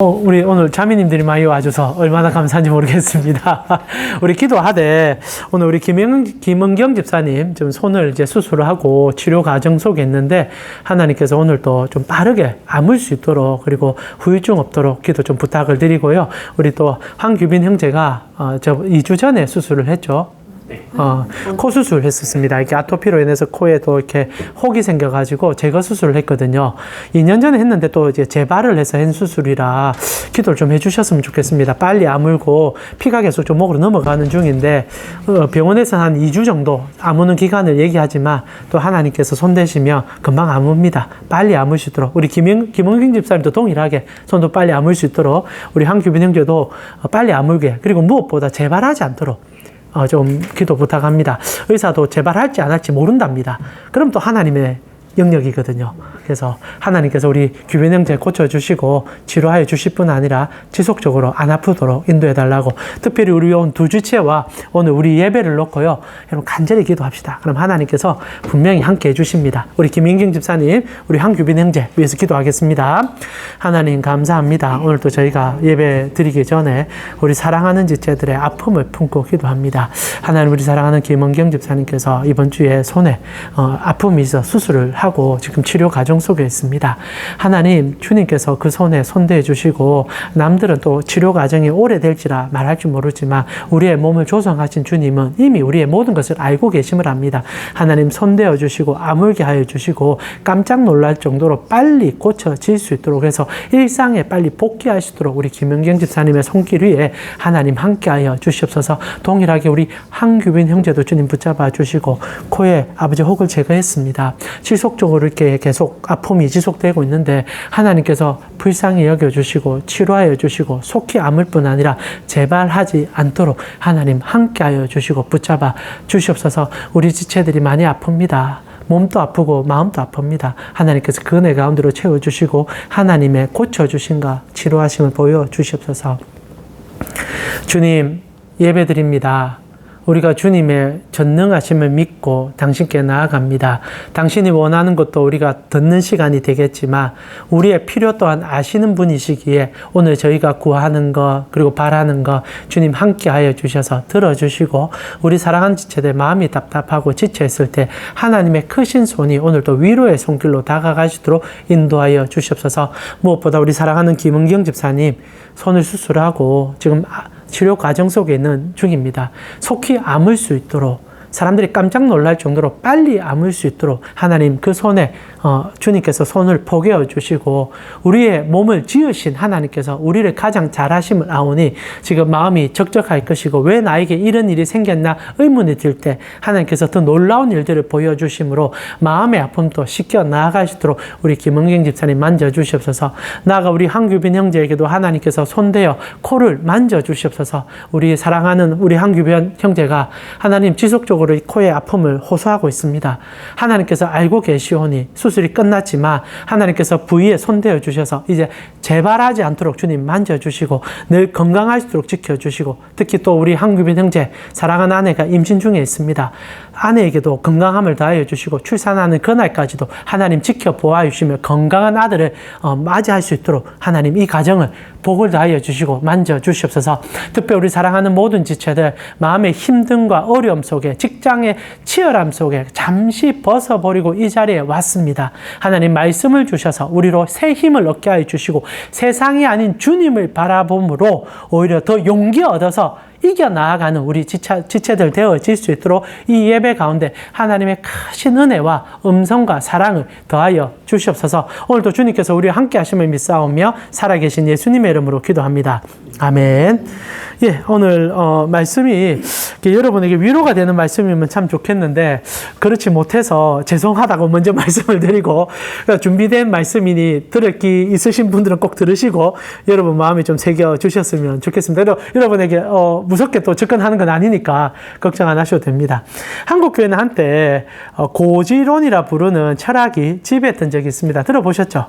우리 오늘 자매님들이 많이 와줘서 얼마나 감사한지 모르겠습니다. 우리 기도하되 오늘 우리 김은경 집사님 좀 손을 이제 수술을 하고 치료 과정 속에 있는데 하나님께서 오늘 또 좀 빠르게 아물 수 있도록 그리고 후유증 없도록 기도 좀 부탁을 드리고요. 우리 또 황규빈 형제가 2주 전에 수술을 했죠. 코 수술을 했었습니다. 이렇게 아토피로 인해서 코에도 이렇게 혹이 생겨가지고 제거 수술을 했거든요. 2년 전에 했는데 또 이제 재발을 해서 한 수술이라 기도를 좀 해주셨으면 좋겠습니다. 빨리 아물고 피가 계속 좀 목으로 넘어가는 중인데 병원에서 한 2주 정도 아무는 기간을 얘기하지만 또 하나님께서 손대시면 금방 아뭅니다. 빨리 아물 수 있도록 우리 김은경 집사님도 동일하게 손도 빨리 아물 수 있도록 우리 황규빈 형제도 빨리 아물게 그리고 무엇보다 재발하지 않도록 좀 기도 부탁합니다. 의사도 재발할지 안 할지 모른답니다. 그럼 또 하나님의 영역이거든요. 그래서 하나님께서 우리 규빈 형제 고쳐주시고 치료하여 주실 뿐 아니라 지속적으로 안 아프도록 인도해달라고 특별히 우리 온 두 주체와 오늘 우리 예배를 놓고요. 여러분 간절히 기도합시다. 그럼 하나님께서 분명히 함께 해주십니다. 우리 김인경 집사님, 우리 황규빈 형제 위해서 기도하겠습니다. 하나님 감사합니다. 오늘도 저희가 예배 드리기 전에 우리 사랑하는 지체들의 아픔을 품고 기도합니다. 하나님 우리 사랑하는 김은경 집사님께서 이번 주에 손에 아픔이 있어 수술을 하고 지금 치료 과정 속에 있습니다. 하나님 주님께서 그 손에 손대해 주시고 남들은 또 치료 과정이 오래될지라 말할 줄 모르지만 우리의 몸을 조성하신 주님은 이미 우리의 모든 것을 알고 계심을 압니다. 하나님 손대어 주시고 아물게 하여 주시고 깜짝 놀랄 정도로 빨리 고쳐질 수 있도록 해서 일상에 빨리 복귀하시도록 우리 김은경 집사님의 손길 위에 하나님 함께하여 주시옵소서. 동일하게 우리 황규빈 형제도 주님 붙잡아 주시고 코에 아버지 혹을 제거했습니다. 지속적으로 이렇게 계속 아픔이 지속되고 있는데 하나님께서 불쌍히 여겨주시고 치료하여 주시고 속히 아물 뿐 아니라 재발하지 않도록 하나님 함께하여 주시고 붙잡아 주시옵소서. 우리 지체들이 많이 아픕니다. 몸도 아프고 마음도 아픕니다. 하나님께서 그 은혜 가운데로 채워주시고 하나님의 고쳐주신가 치료하심을 보여주시옵소서. 주님 예배드립니다. 우리가 주님의 전능하심을 믿고 당신께 나아갑니다. 당신이 원하는 것도 우리가 듣는 시간이 되겠지만 우리의 필요 또한 아시는 분이시기에 오늘 저희가 구하는 것 그리고 바라는 것 주님 함께하여 주셔서 들어주시고 우리 사랑하는 지체들 마음이 답답하고 지쳐있을 때 하나님의 크신 손이 오늘도 위로의 손길로 다가가시도록 인도하여 주시옵소서. 무엇보다 우리 사랑하는 김은경 집사님 손을 수술하고 지금 치료 과정 속에 있는 중입니다. 속히 아물 수 있도록 사람들이 깜짝 놀랄 정도로 빨리 아물 수 있도록 하나님 그 손에 주님께서 손을 포개어 주시고 우리의 몸을 지으신 하나님께서 우리를 가장 잘하심을 아오니 지금 마음이 적적할 것이고 왜 나에게 이런 일이 생겼나 의문이 들 때 하나님께서 더 놀라운 일들을 보여주심으로 마음의 아픔도 씻겨 나아가시도록 우리 김은경 집사님 만져주시옵소서. 나아가 우리 황규빈 형제에게도 하나님께서 손대어 코를 만져주시옵소서. 우리 사랑하는 우리 황규빈 형제가 하나님 지속적으로 이 코의 아픔을 호소하고 있습니다. 하나님께서 알고 계시오니 수술이 끝났지만 하나님께서 부위에 손대어 주셔서 이제 재발하지 않도록 주님 만져주시고 늘 건강하시도록 지켜주시고 특히 또 우리 황규빈 형제 사랑하는 아내가 임신 중에 있습니다. 아내에게도 건강함을 다하여 주시고 출산하는 그날까지도 하나님 지켜보아 주시며 건강한 아들을 맞이할 수 있도록 하나님 이 가정을 복을 다하여 주시고 만져주시옵소서. 특별히 우리 사랑하는 모든 지체들 마음의 힘듦과 어려움 속에 직장의 치열함 속에 잠시 벗어버리고 이 자리에 왔습니다. 하나님 말씀을 주셔서 우리로 새 힘을 얻게 하여 주시고 세상이 아닌 주님을 바라봄으로 오히려 더 용기 얻어서 이겨나가는 우리 지체들 되어질 수 있도록 이 예배 가운데 하나님의 크신 은혜와 음성과 사랑을 더하여 주시옵소서. 오늘도 주님께서 우리와 함께 하심을 믿사오며 살아계신 예수님의 이름으로 기도합니다. 아멘. 예, 오늘 말씀이 여러분에게 위로가 되는 말씀이면 참 좋겠는데 그렇지 못해서 죄송하다고 먼저 말씀을 드리고 준비된 말씀이니 들을 기 있으신 분들은 꼭 들으시고 여러분 마음에 좀 새겨주셨으면 좋겠습니다. 여러분에게 무섭게 또 접근하는 건 아니니까 걱정 안 하셔도 됩니다. 한국교회는 한때 고지론이라 부르는 철학이 지배했던 적이 있습니다. 들어보셨죠?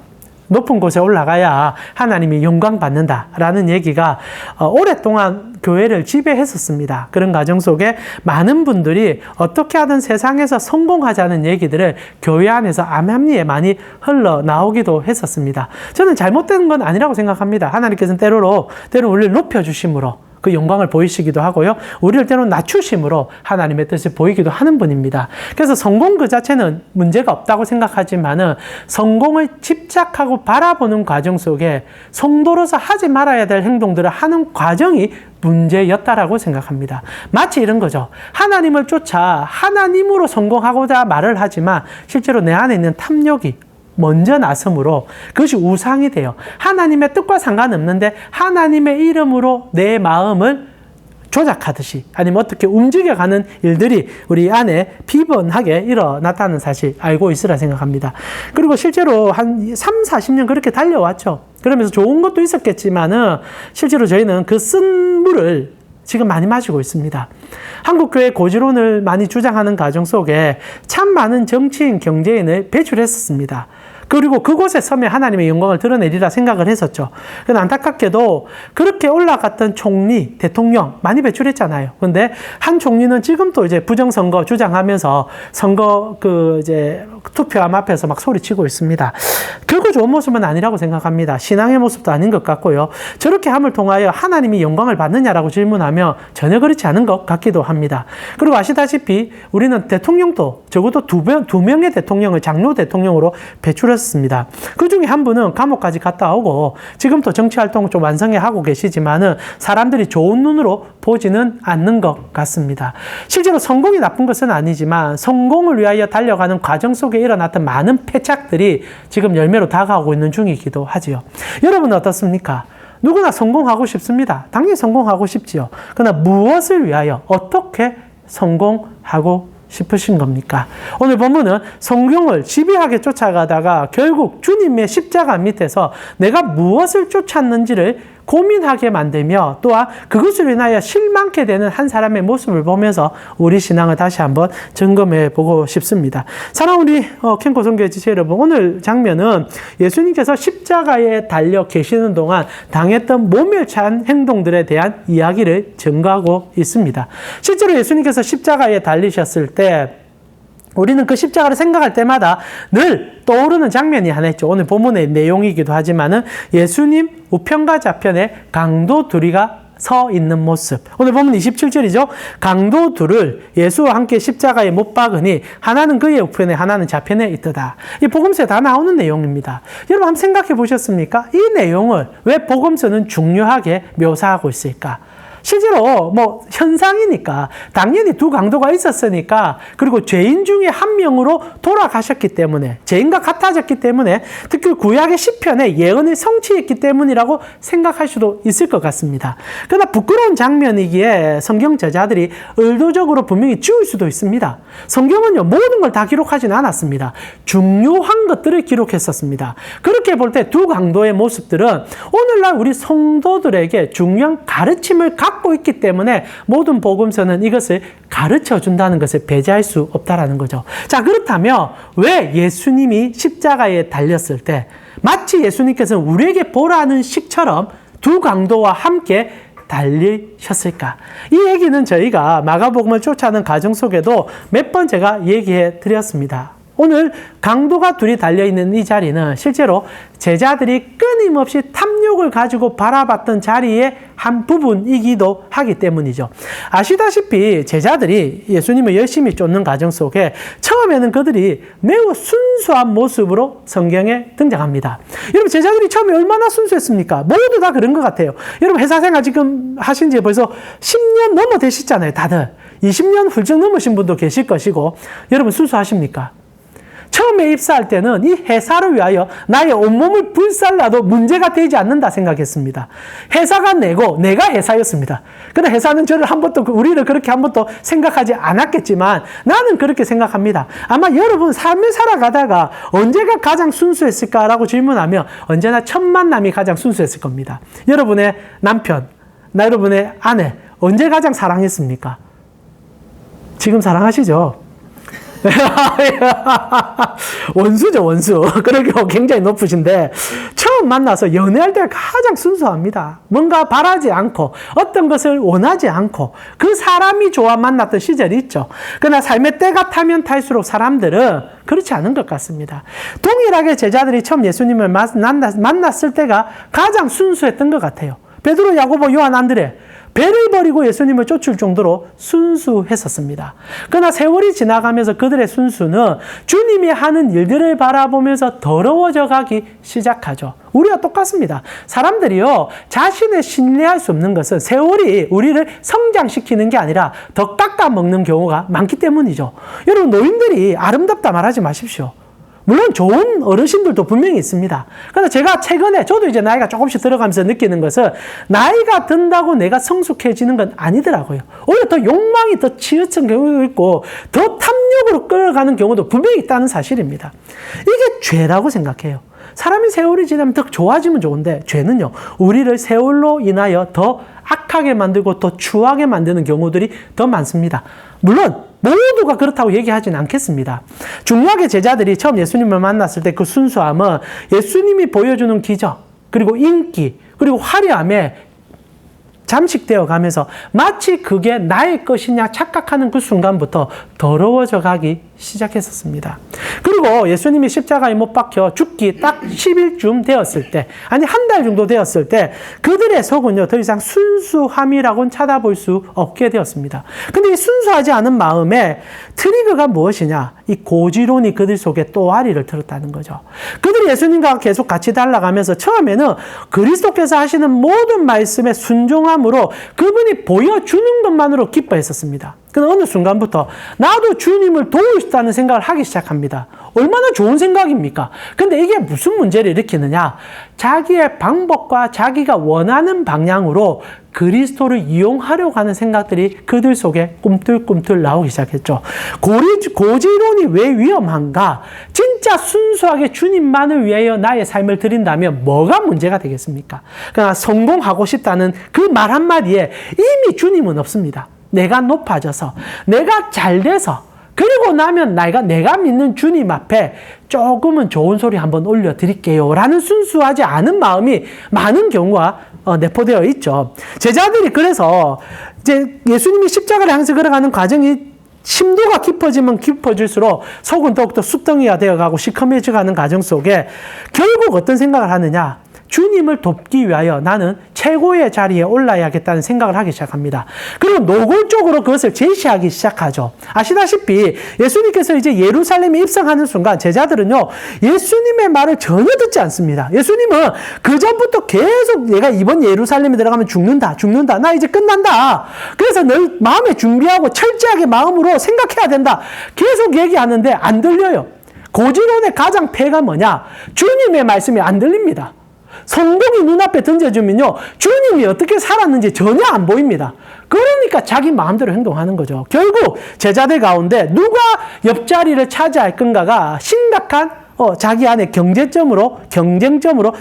높은 곳에 올라가야 하나님이 영광 받는다라는 얘기가 오랫동안 교회를 지배했었습니다. 그런 과정 속에 많은 분들이 어떻게 하든 세상에서 성공하자는 얘기들을 교회 안에서 암암리에 많이 흘러나오기도 했었습니다. 저는 잘못된 건 아니라고 생각합니다. 하나님께서는 때로는 우리를 높여주심으로 그 영광을 보이시기도 하고요. 우리를 때로는 낮추심으로 하나님의 뜻을 보이기도 하는 분입니다. 그래서 성공 그 자체는 문제가 없다고 생각하지만은 성공을 집착하고 바라보는 과정 속에 성도로서 하지 말아야 될 행동들을 하는 과정이 문제였다라고 생각합니다. 마치 이런 거죠. 하나님을 쫓아 하나님으로 성공하고자 말을 하지만 실제로 내 안에 있는 탐욕이 먼저 나섬으로 그것이 우상이 돼요. 하나님의 뜻과 상관없는데 하나님의 이름으로 내 마음을 조작하듯이 아니면 어떻게 움직여가는 일들이 우리 안에 비번하게 일어났다는 사실 알고 있으라 생각합니다. 그리고 실제로 한 3, 40년 그렇게 달려왔죠. 그러면서 좋은 것도 있었겠지만은 실제로 저희는 그 쓴 물을 지금 많이 마시고 있습니다. 한국교회 고지론을 많이 주장하는 과정 속에 참 많은 정치인, 경제인을 배출했었습니다. 그리고 그곳에 서면 하나님의 영광을 드러내리라 생각을 했었죠. 그런데 안타깝게도 그렇게 올라갔던 총리, 대통령 많이 배출했잖아요. 그런데 한 총리는 지금도 이제 부정선거 주장하면서 선거 투표함 앞에서 막 소리치고 있습니다. 결코 좋은 모습은 아니라고 생각합니다. 신앙의 모습도 아닌 것 같고요. 저렇게 함을 통하여 하나님이 영광을 받느냐라고 질문하면 전혀 그렇지 않은 것 같기도 합니다. 그리고 아시다시피 우리는 대통령도 적어도 두 명의 대통령을 장로 대통령으로 배출했습니다. 그 중에 한 분은 감옥까지 갔다 오고 지금도 정치활동을 좀 완성해 하고 계시지만은 사람들이 좋은 눈으로 보지는 않는 것 같습니다. 실제로 성공이 나쁜 것은 아니지만 성공을 위하여 달려가는 과정 속에 일어났던 많은 패착들이 지금 열매로 다가오고 있는 중이기도 하지요. 여러분은 어떻습니까? 누구나 성공하고 싶습니다. 당연히 성공하고 싶지요. 그러나 무엇을 위하여 어떻게 성공하고 싶으신 겁니까? 오늘 본문은 성경을 집요하게 쫓아가다가 결국 주님의 십자가 밑에서 내가 무엇을 쫓았는지를 고민하게 만들며 또한 그것으로 인하여 실망케 되는 한 사람의 모습을 보면서 우리 신앙을 다시 한번 점검해 보고 싶습니다. 사랑하는 우리 캠코 선교회 지체 여러분, 오늘 장면은 예수님께서 십자가에 달려 계시는 동안 당했던 모멸찬 행동들에 대한 이야기를 증거하고 있습니다. 실제로 예수님께서 십자가에 달리셨을 때 우리는 그 십자가를 생각할 때마다 늘 떠오르는 장면이 하나 있죠. 오늘 본문의 내용이기도 하지만은 예수님 우편과 좌편에 강도 둘이가 서 있는 모습. 오늘 본문 27절이죠. 강도 둘을 예수와 함께 십자가에 못 박으니 하나는 그의 우편에 하나는 좌편에 있더라. 이 복음서에 다 나오는 내용입니다. 여러분 한번 생각해 보셨습니까? 이 내용을 왜 복음서는 중요하게 묘사하고 있을까? 실제로 현상이니까 당연히 두 강도가 있었으니까 그리고 죄인 중에 한 명으로 돌아가셨기 때문에 죄인과 같아졌기 때문에 특히 구약의 시편에 예언을 성취했기 때문이라고 생각할 수도 있을 것 같습니다. 그러나 부끄러운 장면이기에 성경 저자들이 의도적으로 분명히 지울 수도 있습니다. 성경은요 모든 걸 다 기록하지는 않았습니다. 중요한 것들을 기록했었습니다. 그렇게 볼 때 두 강도의 모습들은 오늘날 우리 성도들에게 중요한 가르침을 갖고 있기 때문에 모든 복음서는 이것을 가르쳐 준다는 것을 배제할 수 없다라는 거죠. 자, 그렇다면 왜 예수님이 십자가에 달렸을 때 마치 예수님께서는 우리에게 보라는 식처럼 두 강도와 함께 달리셨을까? 이 얘기는 저희가 마가복음을 쫓아가는 과정 속에도 몇 번 제가 얘기해 드렸습니다. 오늘 강도가 둘이 달려있는 이 자리는 실제로 제자들이 끊임없이 탐욕을 가지고 바라봤던 자리의 한 부분이기도 하기 때문이죠. 아시다시피 제자들이 예수님을 열심히 쫓는 과정 속에 처음에는 그들이 매우 순수한 모습으로 성경에 등장합니다. 여러분 제자들이 처음에 얼마나 순수했습니까? 모두 다 그런 것 같아요. 여러분 회사생활 지금 하신 지 벌써 10년 넘어 되시잖아요. 다들 20년 훌쩍 넘으신 분도 계실 것이고 여러분 순수하십니까? 처음에 입사할 때는 이 회사를 위하여 나의 온몸을 불살라도 문제가 되지 않는다 생각했습니다. 회사가 내고 내가 회사였습니다. 그런데 회사는 저를 한 번도 우리를 그렇게 한 번도 생각하지 않았겠지만 나는 그렇게 생각합니다. 아마 여러분 삶을 살아가다가 언제가 가장 순수했을까라고 질문하면 언제나 첫 만남이 가장 순수했을 겁니다. 여러분의 남편, 여러분의 아내 언제 가장 사랑했습니까? 지금 사랑하시죠? 원수죠, 원수. 그리고 굉장히 높으신데, 처음 만나서 연애할 때 가장 순수합니다. 뭔가 바라지 않고, 어떤 것을 원하지 않고, 그 사람이 좋아 만났던 시절이 있죠. 그러나 삶의 때가 타면 탈수록 사람들은 그렇지 않은 것 같습니다. 동일하게 제자들이 처음 예수님을 만났을 때가 가장 순수했던 것 같아요. 베드로, 야고보, 요한, 안드레. 배를 버리고 예수님을 쫓을 정도로 순수했었습니다. 그러나 세월이 지나가면서 그들의 순수는 주님이 하는 일들을 바라보면서 더러워져 가기 시작하죠. 우리와 똑같습니다. 사람들이요, 자신을 신뢰할 수 없는 것은 세월이 우리를 성장시키는 게 아니라 더 깎아먹는 경우가 많기 때문이죠. 여러분, 노인들이 아름답다 말하지 마십시오. 물론 좋은 어르신들도 분명히 있습니다. 그래서 제가 최근에 저도 이제 나이가 조금씩 들어가면서 느끼는 것은 나이가 든다고 내가 성숙해지는 건 아니더라고요. 오히려 더 욕망이 더 치우친 경우도 있고 더 탐욕으로 끌어가는 경우도 분명히 있다는 사실입니다. 이게 죄라고 생각해요. 사람이 세월이 지나면 더 좋아지면 좋은데 죄는요, 우리를 세월로 인하여 더 악하게 만들고 더 추하게 만드는 경우들이 더 많습니다. 물론 모두가 그렇다고 얘기하지는 않겠습니다. 중요하게 제자들이 처음 예수님을 만났을 때 그 순수함은 예수님이 보여주는 기적, 그리고 인기, 그리고 화려함에 잠식되어 가면서 마치 그게 나의 것이냐 착각하는 그 순간부터 더러워져 가기 시작했었습니다. 그리고 예수님이 십자가에 못 박혀 죽기 딱 10일쯤 되었을 때, 아니 한 달 정도 되었을 때 그들의 속은요, 더 이상 순수함이라고는 찾아볼 수 없게 되었습니다. 근데 이 순수하지 않은 마음에 트리거가 무엇이냐? 이 고지론이 그들 속에 또아리를 들었다는 거죠. 그들이 예수님과 계속 같이 달라가면서 처음에는 그리스도께서 하시는 모든 말씀에 순종함으로 그분이 보여주는 것만으로 기뻐했었습니다. 그런데 어느 순간부터 나도 주님을 도우고 싶다는 생각을 하기 시작합니다. 얼마나 좋은 생각입니까? 근데 이게 무슨 문제를 일으키느냐? 자기의 방법과 자기가 원하는 방향으로 그리스도를 이용하려고 하는 생각들이 그들 속에 꿈틀꿈틀 나오기 시작했죠. 고지론이 왜 위험한가? 진짜 순수하게 주님만을 위하여 나의 삶을 드린다면 뭐가 문제가 되겠습니까? 그러나 성공하고 싶다는 그 말 한마디에 이미 주님은 없습니다. 내가 높아져서, 내가 잘 돼서, 그리고 나면 내가 믿는 주님 앞에 조금은 좋은 소리 한번 올려드릴게요 라는 순수하지 않은 마음이 많은 경우가 내포되어 있죠. 제자들이 그래서 이제 예수님이 십자가를 향해서 걸어가는 과정이 심도가 깊어지면 깊어질수록 속은 더욱더 쑥덩이가 되어가고 시커매져가는 과정 속에 결국 어떤 생각을 하느냐? 주님을 돕기 위하여 나는 최고의 자리에 올라야겠다는 생각을 하기 시작합니다. 그리고 노골적으로 그것을 제시하기 시작하죠. 아시다시피 예수님께서 이제 예루살렘에 입성하는 순간 제자들은요, 예수님의 말을 전혀 듣지 않습니다. 예수님은 그 전부터 계속 내가 이번 예루살렘에 들어가면 죽는다. 나 이제 끝난다. 그래서 늘 마음에 준비하고 철저하게 마음으로 생각해야 된다. 계속 얘기하는데 안 들려요. 고지론의 가장 폐가 뭐냐? 주님의 말씀이 안 들립니다. 성공이 눈앞에 던져주면요, 주님이 어떻게 살았는지 전혀 안 보입니다. 그러니까 자기 마음대로 행동하는 거죠. 결국 제자들 가운데 누가 옆자리를 차지할 건가가 심각한 자기 안에 경쟁점으로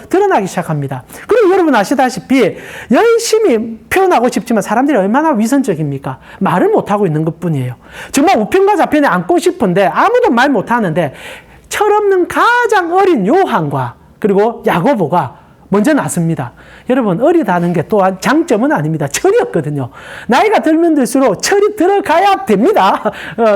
드러나기 시작합니다. 그리고 여러분 아시다시피 열심히 표현하고 싶지만 사람들이 얼마나 위선적입니까? 말을 못하고 있는 것뿐이에요. 정말 우편과 좌편에 앉고 싶은데 아무도 말 못하는데 철없는 가장 어린 요한과 그리고 야고보가 먼저 나섭니다. 여러분, 어리다는 게 또한 장점은 아닙니다. 철이 없거든요. 나이가 들면 들수록 철이 들어가야 됩니다.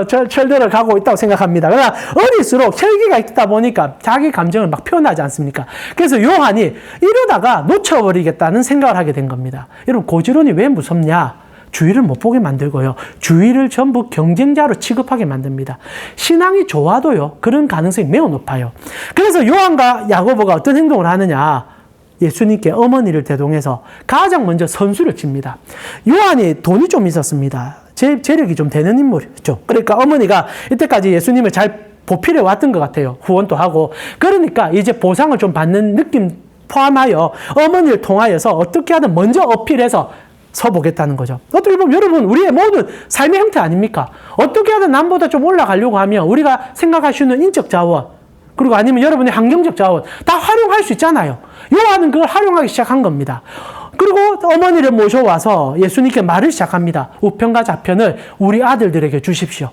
철 들어가고 있다고 생각합니다. 그러나 어릴수록 철기가 있다 보니까 자기 감정을 막 표현하지 않습니까? 그래서 요한이 이러다가 놓쳐버리겠다는 생각을 하게 된 겁니다. 여러분, 고지론이 왜 무섭냐? 주위를 못 보게 만들고요. 주위를 전부 경쟁자로 취급하게 만듭니다. 신앙이 좋아도요, 그런 가능성이 매우 높아요. 그래서 요한과 야고보가 어떤 행동을 하느냐? 예수님께 어머니를 대동해서 가장 먼저 선수를 칩니다. 요한이 돈이 좀 있었습니다. 재력이 좀 되는 인물이죠. 그러니까 어머니가 이때까지 예수님을 잘 보필해 왔던 것 같아요. 후원도 하고. 그러니까 이제 보상을 좀 받는 느낌 포함하여 어머니를 통하여서 어떻게 하든 먼저 어필해서 서보겠다는 거죠. 어떻게 보면 여러분, 우리의 모든 삶의 형태 아닙니까? 어떻게 하든 남보다 좀 올라가려고 하면 우리가 생각할 수 있는 인적 자원, 그리고 아니면 여러분의 환경적 자원 다 활용할 수 있잖아요. 요한은 그걸 활용하기 시작한 겁니다. 그리고 어머니를 모셔와서 예수님께 말을 시작합니다. 우편과 좌편을 우리 아들들에게 주십시오.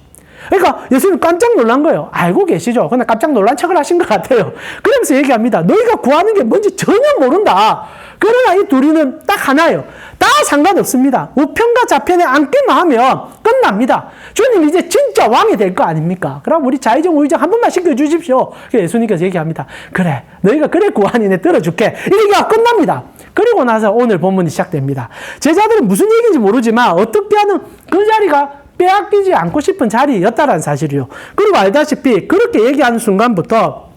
그러니까 예수님 깜짝 놀란 거예요. 알고 계시죠? 근데 깜짝 놀란 척을 하신 것 같아요. 그러면서 얘기합니다. 너희가 구하는 게 뭔지 전혀 모른다. 그러나 이 둘이는 딱 하나예요. 다 상관없습니다. 우편과 좌편에 앉기만 하면 끝납니다. 주님 이제 진짜 왕이 될 거 아닙니까? 그럼 우리 좌의정 우의정 한 번만 시켜주십시오. 예수님께서 얘기합니다. 그래, 너희가 그래 구하니 내 들어줄게. 이 얘기가 끝납니다. 그리고 나서 오늘 본문이 시작됩니다. 제자들은 무슨 얘기인지 모르지만 어떻게 하는 그 자리가 빼앗기지 않고 싶은 자리였다라는 사실이요. 그리고 알다시피 그렇게 얘기하는 순간부터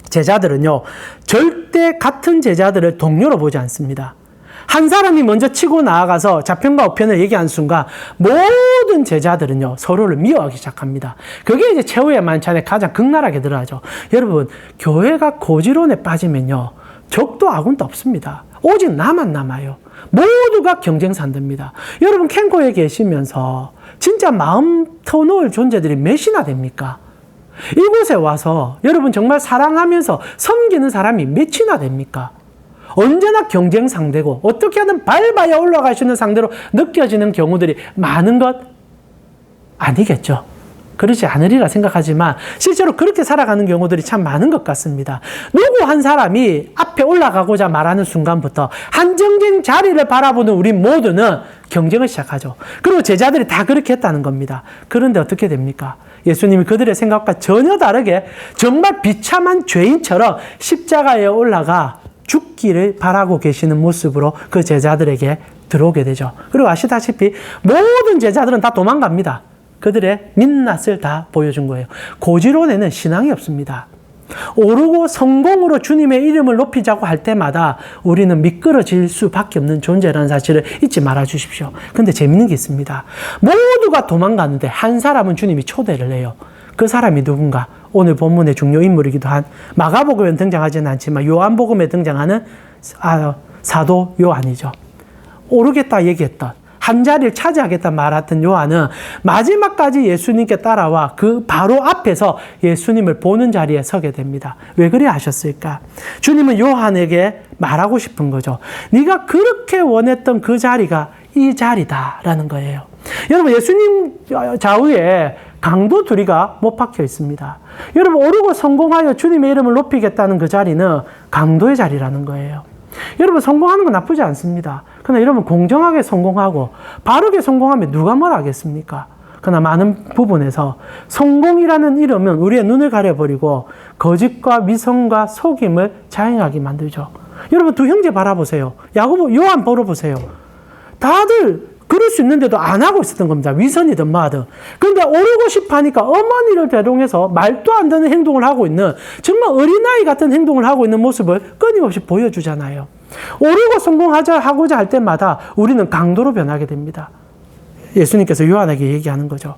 제자들은요, 절대 같은 제자들을 동료로 보지 않습니다. 한 사람이 먼저 치고 나아가서 좌편과 우편을 얘기한 순간 모든 제자들은요, 서로를 미워하기 시작합니다. 그게 이제 최후의 만찬에 가장 극렬하게 드러나죠. 여러분, 교회가 고지론에 빠지면요, 적도 아군도 없습니다. 오직 나만 남아요. 모두가 경쟁산대입니다. 여러분, 캔코에 계시면서 진짜 마음 터놓을 존재들이 몇이나 됩니까? 이곳에 와서 여러분 정말 사랑하면서 섬기는 사람이 몇이나 됩니까? 언제나 경쟁 상대고 어떻게 하든 밟아야 올라갈 수 있는 상대로 느껴지는 경우들이 많은 것 아니겠죠? 그렇지 않으리라 생각하지만 실제로 그렇게 살아가는 경우들이 참 많은 것 같습니다. 누구 한 사람이 앞에 올라가고자 말하는 순간부터 한정된 자리를 바라보는 우리 모두는 경쟁을 시작하죠. 그리고 제자들이 다 그렇게 했다는 겁니다. 그런데 어떻게 됩니까? 예수님이 그들의 생각과 전혀 다르게 정말 비참한 죄인처럼 십자가에 올라가 죽기를 바라고 계시는 모습으로 그 제자들에게 들어오게 되죠. 그리고 아시다시피 모든 제자들은 다 도망갑니다. 그들의 민낯을 다 보여준 거예요. 고지론에는 신앙이 없습니다. 오르고 성공으로 주님의 이름을 높이자고 할 때마다 우리는 미끄러질 수밖에 없는 존재라는 사실을 잊지 말아 주십시오. 근데 재밌는 게 있습니다. 모두가 도망가는데 한 사람은 주님이 초대를 해요. 그 사람이 누군가? 오늘 본문의 중요 인물이기도 한 마가복음에 등장하지는 않지만 요한복음에 등장하는 사도 요한이죠. 오르겠다 얘기했던, 한 자리를 차지하겠다 말했던 요한은 마지막까지 예수님께 따라와 그 바로 앞에서 예수님을 보는 자리에 서게 됩니다. 왜 그래 하셨을까? 주님은 요한에게 말하고 싶은 거죠. 네가 그렇게 원했던 그 자리가 이 자리다라는 거예요. 여러분, 예수님 좌우에 강도 둘이가 못 박혀 있습니다. 여러분, 오르고 성공하여 주님의 이름을 높이겠다는 그 자리는 강도의 자리라는 거예요. 여러분, 성공하는 건 나쁘지 않습니다. 그러나 여러분, 공정하게 성공하고 바르게 성공하면 누가 뭘 하겠습니까? 그러나 많은 부분에서 성공이라는 이름은 우리의 눈을 가려버리고 거짓과 위선과 속임을 자행하게 만들죠. 여러분, 두 형제 바라보세요. 야고보, 요한 보러보세요. 다들 그럴 수 있는데도 안 하고 있었던 겁니다. 위선이든 뭐든. 그런데 오르고 싶어 하니까 어머니를 대동해서 말도 안 되는 행동을 하고 있는, 정말 어린아이 같은 행동을 하고 있는 모습을 끊임없이 보여주잖아요. 오르고 성공하고자 할 때마다 우리는 강도로 변하게 됩니다. 예수님께서 요한에게 얘기하는 거죠.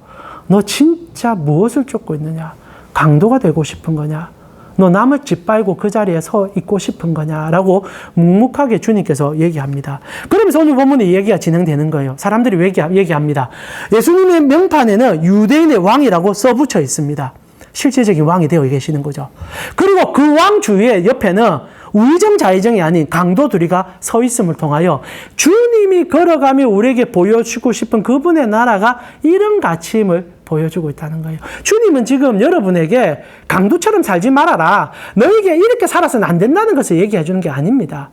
너 진짜 무엇을 쫓고 있느냐? 강도가 되고 싶은 거냐? 너 남을 짓밟고 그 자리에 서 있고 싶은 거냐라고 묵묵하게 주님께서 얘기합니다. 그러면서 오늘 본문의 얘기가 진행되는 거예요. 사람들이 얘기합니다. 예수님의 명판에는 유대인의 왕이라고 써붙여 있습니다. 실제적인 왕이 되어 계시는 거죠. 그리고 그 왕 주위에 옆에는 우의정 좌의정이 아닌 강도 둘이가 서 있음을 통하여 주님이 걸어가며 우리에게 보여주고 싶은 그분의 나라가 이런 가치임을 보여주고 있다는 거예요. 주님은 지금 여러분에게 강도처럼 살지 말아라, 너에게 이렇게 살아서는 안 된다는 것을 얘기해 주는 게 아닙니다.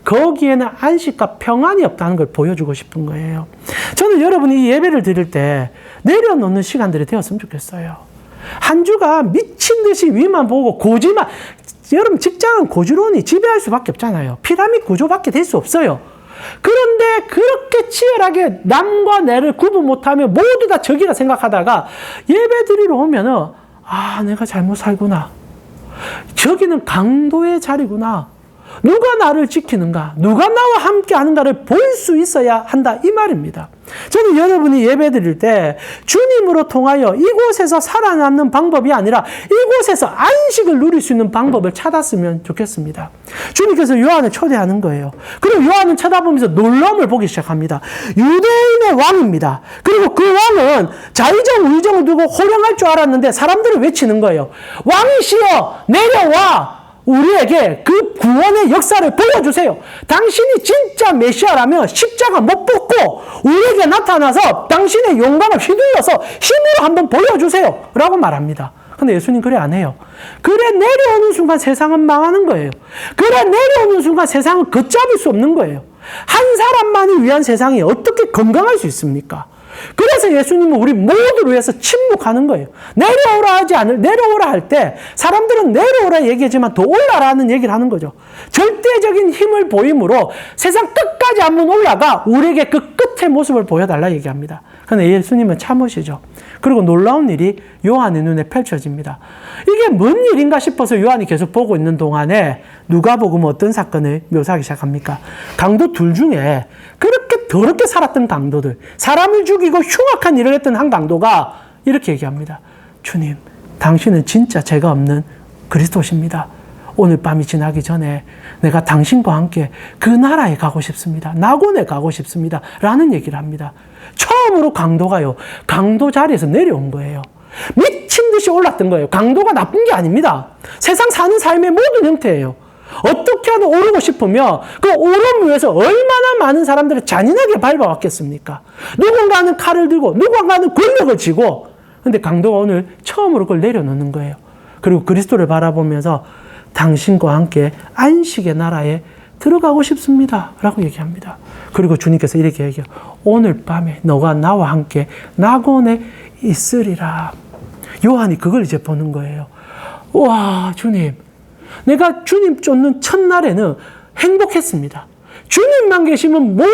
거기에는 안식과 평안이 없다는 걸 보여주고 싶은 거예요. 저는 여러분이 이 예배를 드릴 때 내려놓는 시간들이 되었으면 좋겠어요. 한 주가 미친 듯이 위만 보고 고지만, 여러분 직장은 고지론이 지배할 수밖에 없잖아요. 피라미드 구조밖에 될 수 없어요. 그런데 그렇게 치열하게 남과 내를 구분 못하며 모두 다 적이라 생각하다가 예배 드리러 오면은, 아, 내가 잘못 살구나. 저기는 강도의 자리구나. 누가 나를 지키는가? 누가 나와 함께 하는가를 볼 수 있어야 한다, 이 말입니다. 저는 여러분이 예배 드릴 때 주님으로 통하여 이곳에서 살아남는 방법이 아니라 이곳에서 안식을 누릴 수 있는 방법을 찾았으면 좋겠습니다. 주님께서 요한을 초대하는 거예요. 그리고 요한은 쳐다보면서 놀라움을 보기 시작합니다. 유대인의 왕입니다. 그리고 그 왕은 좌의정 우의정을 두고 호령할 줄 알았는데 사람들을 외치는 거예요. 왕이시여 내려와, 우리에게 그 구원의 역사를 보여주세요. 당신이 진짜 메시아라면 십자가 못 벗고 우리에게 나타나서 당신의 용감을 휘둘러서 힘으로 한번 보여주세요. 라고 말합니다. 근데 예수님 그래 안 해요. 그래 내려오는 순간 세상은 망하는 거예요. 그래 내려오는 순간 세상은 걷잡을 수 없는 거예요. 한 사람만을 위한 세상이 어떻게 건강할 수 있습니까? 그래서 예수님은 우리 모두를 위해서 침묵하는 거예요. 내려오라 할 때 사람들은 내려오라 얘기하지만 더 올라라는 얘기를 하는 거죠. 절대적인 힘을 보임으로 세상 끝까지 한번 올라가 우리에게 그 끝의 모습을 보여달라 얘기합니다. 그런데 예수님은 참으시죠. 그리고 놀라운 일이 요한의 눈에 펼쳐집니다. 이게 뭔 일인가 싶어서 요한이 계속 보고 있는 동안에 누가복음은 어떤 사건을 묘사하기 시작합니까? 강도 둘 중에 그렇게 더럽게 살았던 강도들, 사람을 죽이고 흉악한 일을 했던 한 강도가 이렇게 얘기합니다. 주님, 당신은 진짜 죄가 없는 그리스도십니다. 오늘 밤이 지나기 전에 내가 당신과 함께 그 나라에 가고 싶습니다. 낙원에 가고 싶습니다. 라는 얘기를 합니다. 처음으로 강도가요, 강도 자리에서 내려온 거예요. 미친 듯이 올랐던 거예요. 강도가 나쁜 게 아닙니다. 세상 사는 삶의 모든 형태예요. 어떻게 하든 오르고 싶으면 그 오름을 위해서 얼마나 많은 사람들을 잔인하게 밟아왔겠습니까? 누군가는 칼을 들고 누군가는 권력을 쥐고, 근데 강도가 오늘 처음으로 그걸 내려놓는 거예요. 그리고 그리스도를 바라보면서 당신과 함께 안식의 나라에 들어가고 싶습니다. 라고 얘기합니다. 그리고 주님께서 이렇게 얘기해요. 오늘 밤에 너가 나와 함께 낙원에 있으리라. 요한이 그걸 이제 보는 거예요. 와, 주님. 내가 주님 쫓는 첫날에는 행복했습니다. 주님만 계시면 모든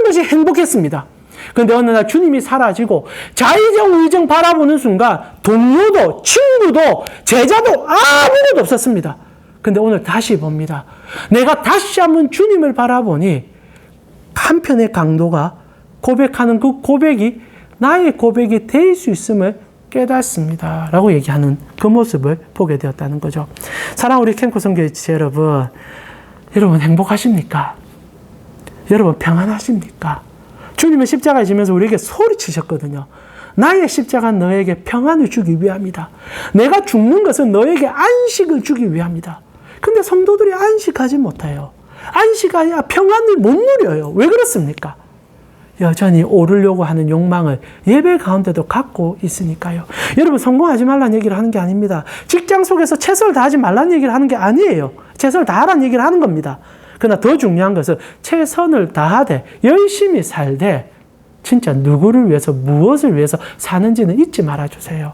것이 행복했습니다. 그런데 어느 날 주님이 사라지고 자의정 의정 바라보는 순간 동료도 친구도 제자도 아무것도 없었습니다. 근데 오늘 다시 봅니다. 내가 다시 한번 주님을 바라보니 한편의 강도가 고백하는 그 고백이 나의 고백이 될 수 있음을 깨닫습니다. 라고 얘기하는 그 모습을 보게 되었다는 거죠. 사랑하는 우리 캠프 선교지 여러분 행복하십니까? 여러분 평안하십니까? 주님은 십자가에 지면서 우리에게 소리치셨거든요. 나의 십자가는 너에게 평안을 주기 위함이다. 내가 죽는 것은 너에게 안식을 주기 위함이다. 근데 성도들이 안식하지 못해요. 평안을 못 누려요. 왜 그렇습니까? 여전히 오르려고 하는 욕망을 예배 가운데도 갖고 있으니까요. 여러분 성공하지 말라는 얘기를 하는 게 아닙니다. 직장 속에서 최선을 다하지 말라는 얘기를 하는 게 아니에요. 최선을 다하라는 얘기를 하는 겁니다. 그러나 더 중요한 것은 최선을 다하되 열심히 살되 진짜 누구를 위해서 무엇을 위해서 사는지는 잊지 말아주세요.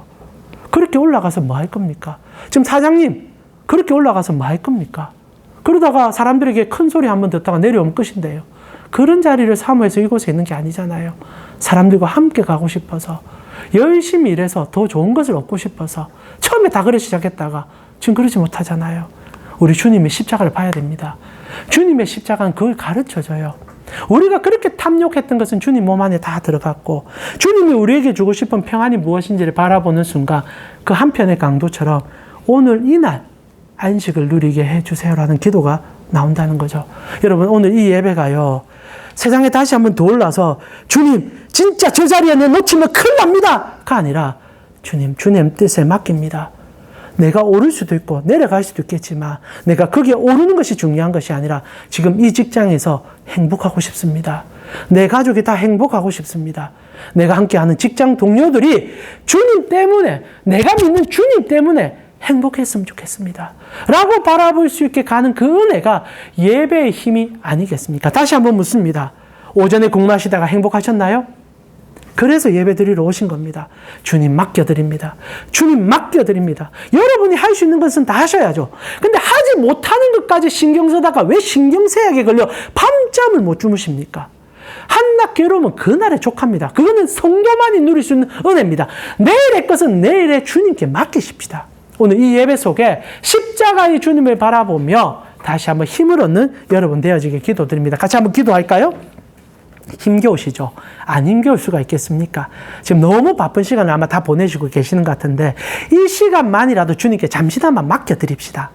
그렇게 올라가서 뭐 할 겁니까? 지금 사장님 그렇게 올라가서 뭐 할 겁니까? 그러다가 사람들에게 큰 소리 한번 듣다가 내려오면 끝인데요. 그런 자리를 사모해서 이곳에 있는 게 아니잖아요. 사람들과 함께 가고 싶어서 열심히 일해서 더 좋은 것을 얻고 싶어서 처음에 다 그래 시작했다가 지금 그러지 못하잖아요. 우리 주님의 십자가를 봐야 됩니다. 주님의 십자가는 그걸 가르쳐줘요. 우리가 그렇게 탐욕했던 것은 주님 몸 안에 다 들어갔고 주님이 우리에게 주고 싶은 평안이 무엇인지를 바라보는 순간 그 한편의 강도처럼 오늘 이날 안식을 누리게 해주세요라는 기도가 나온다는 거죠. 여러분 오늘 이 예배가요. 세상에 다시 한번 더 올라서 주님 진짜 저 자리에 내 놓치면 큰일 납니다가 아니라 주님 뜻에 맡깁니다. 내가 오를 수도 있고 내려갈 수도 있겠지만 내가 거기에 오르는 것이 중요한 것이 아니라 지금 이 직장에서 행복하고 싶습니다. 내 가족이 다 행복하고 싶습니다. 내가 함께하는 직장 동료들이 주님 때문에 내가 믿는 주님 때문에 행복했으면 좋겠습니다. 라고 바라볼 수 있게 가는 그 은혜가 예배의 힘이 아니겠습니까? 다시 한번 묻습니다. 오전에 공부하시다가 행복하셨나요? 그래서 예배 드리러 오신 겁니다. 주님 맡겨드립니다. 주님 맡겨드립니다. 여러분이 할 수 있는 것은 다 하셔야죠. 근데 하지 못하는 것까지 신경 쓰다가 왜 신경쇠약에 걸려 밤잠을 못 주무십니까? 한낮 괴로우면 그날에 족합니다. 그거는 성도만이 누릴 수 있는 은혜입니다. 내일의 것은 내일의 주님께 맡기십시다. 오늘 이 예배 속에 십자가의 주님을 바라보며 다시 한번 힘을 얻는 여러분 되어지길 기도드립니다. 같이 한번 기도할까요? 힘겨우시죠? 안 힘겨울 수가 있겠습니까? 지금 너무 바쁜 시간을 아마 다 보내시고 계시는 것 같은데 이 시간만이라도 주님께 잠시나마 맡겨드립시다.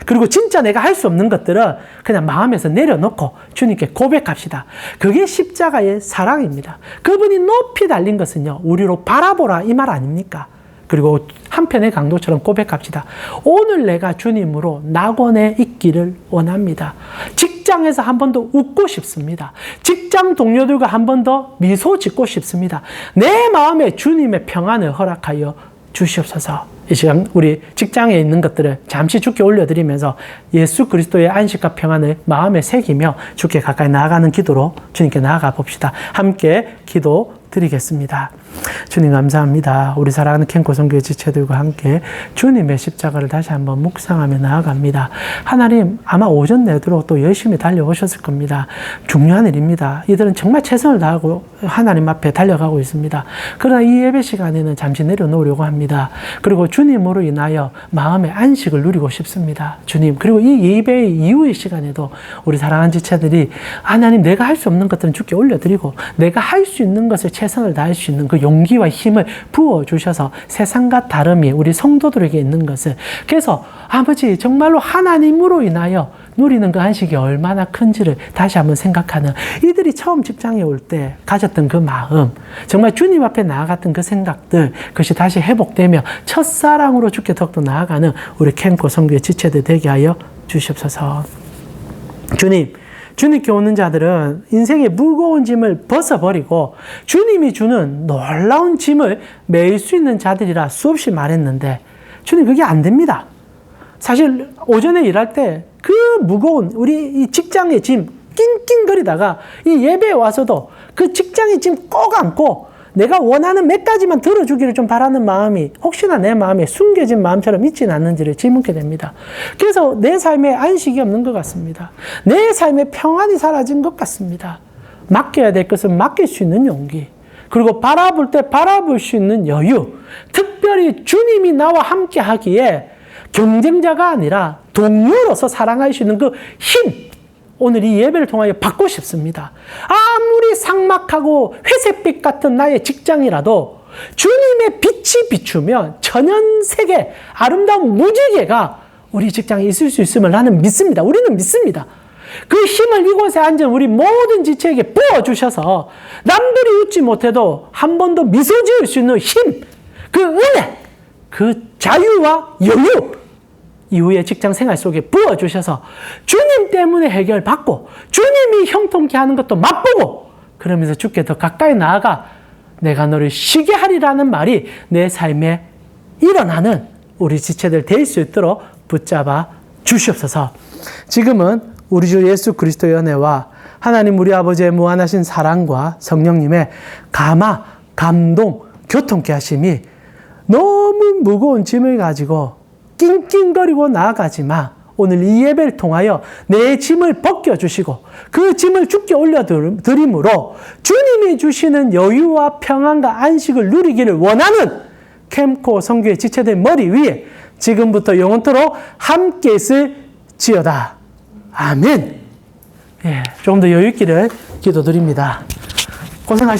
그리고 진짜 내가 할 수 없는 것들은 그냥 마음에서 내려놓고 주님께 고백합시다. 그게 십자가의 사랑입니다. 그분이 높이 달린 것은요, 우리로 바라보라 이 말 아닙니까? 그리고 한편의 강도처럼 고백합시다. 오늘 내가 주님으로 낙원에 있기를 원합니다. 직장에서 한 번 더 웃고 싶습니다. 직장 동료들과 한 번 더 미소 짓고 싶습니다. 내 마음에 주님의 평안을 허락하여 주시옵소서. 이 시간 우리 직장에 있는 것들을 잠시 주께 올려드리면서 예수 그리스도의 안식과 평안을 마음에 새기며 주께 가까이 나아가는 기도로 주님께 나아가 봅시다. 함께 기도 드리겠습니다. 주님 감사합니다. 우리 사랑하는 캠코 선교회 지체들과 함께 주님의 십자가를 다시 한번 묵상하며 나아갑니다. 하나님 아마 오전 내도록 또 열심히 달려오셨을 겁니다. 중요한 일입니다. 이들은 정말 최선을 다하고 하나님 앞에 달려가고 있습니다. 그러나 이 예배 시간에는 잠시 내려놓으려고 합니다. 그리고 주님으로 인하여 마음의 안식을 누리고 싶습니다. 주님, 그리고 이 예배 이후의 시간에도 우리 사랑하는 지체들이 하나님 내가 할 수 없는 것들은 주께 올려드리고 내가 할 수 있는 것을 최선을 다할 수 있는 그 용기와 힘을 부어주셔서 세상과 다름이 우리 성도들에게 있는 것을, 그래서 아버지 정말로 하나님으로 인하여 누리는 그 안식이 얼마나 큰지를 다시 한번 생각하는, 이들이 처음 직장에 올 때 가졌던 그 마음, 정말 주님 앞에 나아갔던 그 생각들, 그것이 다시 회복되며 첫사랑으로 주께 더욱더 나아가는 우리 캠코 선교회 지체들 되게 하여 주시옵소서. 주님께 오는 자들은 인생의 무거운 짐을 벗어버리고 주님이 주는 놀라운 짐을 메일 수 있는 자들이라 수없이 말했는데, 주님 그게 안 됩니다. 사실 오전에 일할 때 그 무거운 우리 이 직장의 짐 낑낑거리다가 이 예배에 와서도 그 직장의 짐 꼭 안고 내가 원하는 몇 가지만 들어주기를 좀 바라는 마음이 혹시나 내 마음에 숨겨진 마음처럼 있지는 않는지를 질문하게 됩니다. 그래서 내 삶에 안식이 없는 것 같습니다. 내 삶에 평안이 사라진 것 같습니다. 맡겨야 될 것은 맡길 수 있는 용기, 그리고 바라볼 때 바라볼 수 있는 여유, 특별히 주님이 나와 함께 하기에 경쟁자가 아니라 동료로서 사랑할 수 있는 그 힘, 오늘 이 예배를 통하여 받고 싶습니다. 아무리 삭막하고 회색빛 같은 나의 직장이라도 주님의 빛이 비추면 천연세계 아름다운 무지개가 우리 직장에 있을 수 있음을 나는 믿습니다. 우리는 믿습니다. 그 힘을 이곳에 앉은 우리 모든 지체에게 부어주셔서 남들이 웃지 못해도 한 번 더 미소 지을 수 있는 힘, 그 은혜, 그 자유와 여유, 이후의 직장 생활 속에 부어주셔서 주님 때문에 해결받고 주님이 형통케 하는 것도 맛보고, 그러면서 주께 더 가까이 나아가 내가 너를 쉬게 하리라는 말이 내 삶에 일어나는 우리 지체들 될 수 있도록 붙잡아 주시옵소서. 지금은 우리 주 예수 그리스도의 은혜와 하나님 우리 아버지의 무한하신 사랑과 성령님의 감화, 감동, 교통케 하심이 너무 무거운 짐을 가지고 낑낑거리고 나아가지만 오늘 이 예배를 통하여 내 짐을 벗겨주시고 그 짐을 주께 올려드림으로 주님이 주시는 여유와 평안과 안식을 누리기를 원하는 캠코 선교회 지체들 머리 위에 지금부터 영원토록 함께 있을지어다. 아멘. 예, 조금 더 여유 있기를 기도드립니다. 고생하셨습니다.